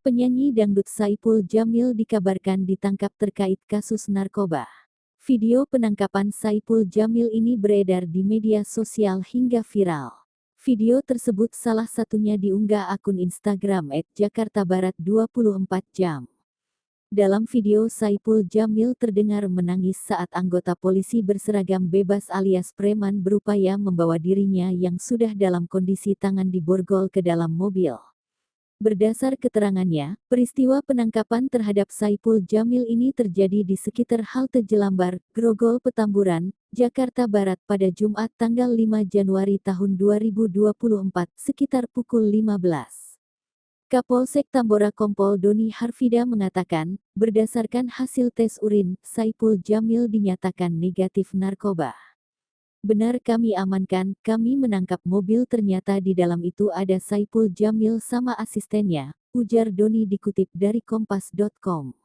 Penyanyi dangdut Saipul Jamil dikabarkan ditangkap terkait kasus narkoba. Video penangkapan Saipul Jamil ini beredar di media sosial hingga viral. Video tersebut salah satunya diunggah akun Instagram @jakartabarat24jam. Dalam video Saipul Jamil terdengar menangis saat anggota polisi berseragam bebas alias preman berupaya membawa dirinya yang sudah dalam kondisi tangan diborgol ke dalam mobil. Berdasar keterangannya, peristiwa penangkapan terhadap Saipul Jamil ini terjadi di sekitar halte Jelambar, Grogol Petamburan, Jakarta Barat pada Jumat tanggal 5 Januari tahun 2024 sekitar pukul 15. Kapolsek Tambora Kompol Doni Harfida mengatakan, berdasarkan hasil tes urin, Saipul Jamil dinyatakan negatif narkoba. Benar, kami amankan, kami menangkap mobil, ternyata di dalam itu ada Saipul Jamil sama asistennya, ujar Doni dikutip dari kompas.com.